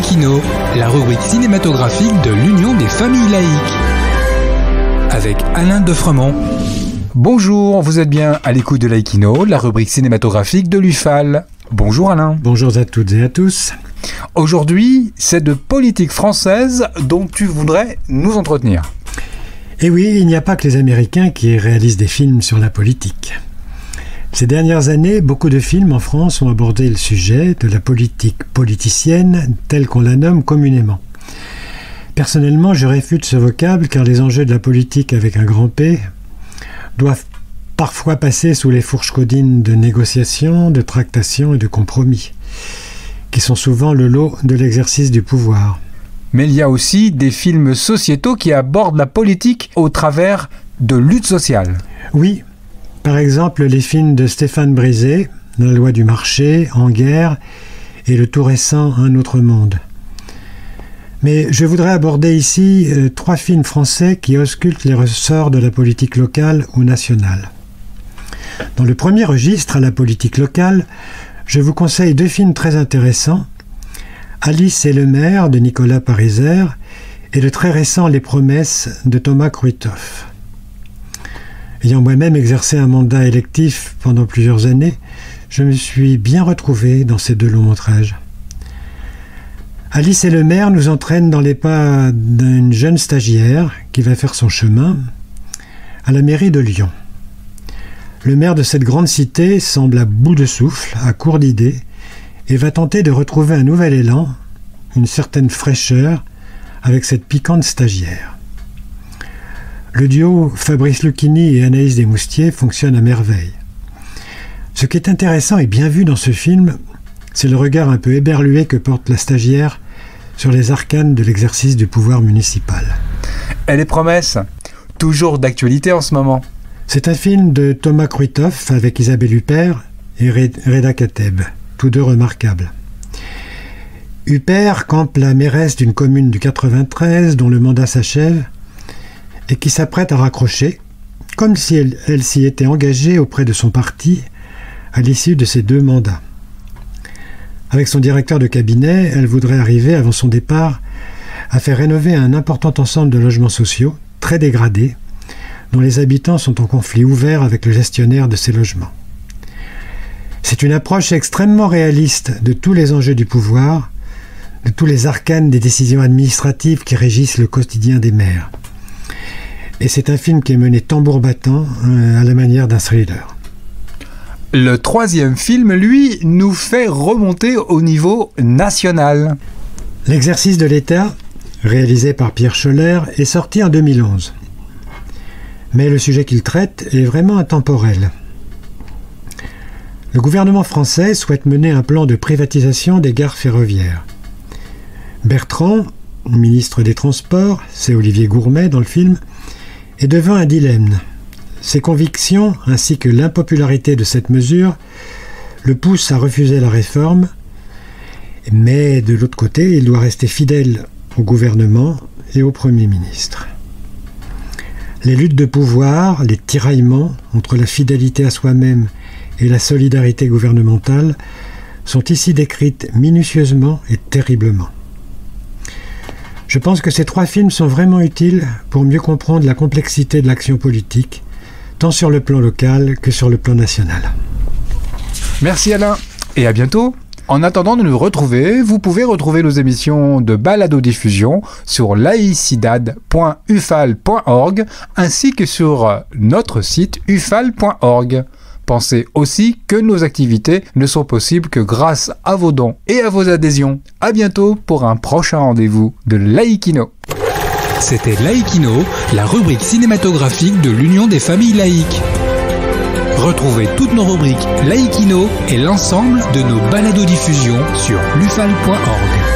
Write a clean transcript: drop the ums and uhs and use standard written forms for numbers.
Laïkino, la rubrique cinématographique de l'Union des familles laïques. Avec Alain Defremont. Bonjour, vous êtes bien à l'écoute de Laïkino, la rubrique cinématographique de l'UFAL. Bonjour Alain. Bonjour à toutes et à tous. Aujourd'hui, c'est de politique française dont tu voudrais nous entretenir. Et oui, il n'y a pas que les Américains qui réalisent des films sur la politique. Ces dernières années, beaucoup de films en France ont abordé le sujet de la politique politicienne telle qu'on la nomme communément. Personnellement, je réfute ce vocable car les enjeux de la politique avec un grand P doivent parfois passer sous les fourches caudines de négociations, de tractations et de compromis, qui sont souvent le lot de l'exercice du pouvoir. Mais il y a aussi des films sociétaux qui abordent la politique au travers de luttes sociales. Oui, par exemple les films de Stéphane Brisé, La loi du marché, En guerre et le tout récent Un autre monde. Mais je voudrais aborder ici 3 films français qui auscultent les ressorts de la politique locale ou nationale. Dans le premier registre, à la politique locale, je vous conseille 2 films très intéressants, Alice et le maire de Nicolas Pariser et le très récent Les promesses de Thomas Kruithof. Ayant moi-même exercé un mandat électif pendant plusieurs années, je me suis bien retrouvé dans ces 2 longs métrages. Alice et le maire nous entraînent dans les pas d'une jeune stagiaire qui va faire son chemin à la mairie de Lyon. Le maire de cette grande cité semble à bout de souffle, à court d'idées, et va tenter de retrouver un nouvel élan, une certaine fraîcheur, avec cette piquante stagiaire. Le duo Fabrice Lucchini et Anaïs Desmoustiers fonctionne à merveille. Ce qui est intéressant et bien vu dans ce film, c'est le regard un peu éberlué que porte la stagiaire sur les arcanes de l'exercice du pouvoir municipal. Et Les promesses, toujours d'actualité en ce moment. C'est un film de Thomas Kruithof avec Isabelle Huppert et Reda Kateb, tous 2 remarquables. Huppert campe la mairesse d'une commune du 93 dont le mandat s'achève et qui s'apprête à raccrocher, comme si elle s'y était engagée auprès de son parti à l'issue de ses 2 mandats. Avec son directeur de cabinet, elle voudrait arriver avant son départ à faire rénover un important ensemble de logements sociaux, très dégradés, dont les habitants sont en conflit ouvert avec le gestionnaire de ces logements. C'est une approche extrêmement réaliste de tous les enjeux du pouvoir, de tous les arcanes des décisions administratives qui régissent le quotidien des maires. Et c'est un film qui est mené tambour battant à la manière d'un thriller. Le 3e film, lui, nous fait remonter au niveau national. L'exercice de l'État, réalisé par Pierre Scholler, est sorti en 2011. Mais le sujet qu'il traite est vraiment intemporel. Le gouvernement français souhaite mener un plan de privatisation des gares ferroviaires. Bertrand, ministre des Transports, c'est Olivier Gourmet dans le film, est devant un dilemme. Ses convictions, ainsi que l'impopularité de cette mesure, le poussent à refuser la réforme, mais de l'autre côté, il doit rester fidèle au gouvernement et au Premier ministre. Les luttes de pouvoir, les tiraillements entre la fidélité à soi-même et la solidarité gouvernementale sont ici décrites minutieusement et terriblement. Je pense que ces 3 films sont vraiment utiles pour mieux comprendre la complexité de l'action politique, tant sur le plan local que sur le plan national. Merci Alain, et à bientôt. En attendant de nous retrouver, vous pouvez retrouver nos émissions de balado-diffusion sur laicidad.ufal.org ainsi que sur notre site ufal.org. Pensez aussi que nos activités ne sont possibles que grâce à vos dons et à vos adhésions. À bientôt pour un prochain rendez-vous de Laïkino. C'était Laïkino, la rubrique cinématographique de l'Union des familles laïques. Retrouvez toutes nos rubriques Laïkino et l'ensemble de nos balados-diffusions sur lufal.org.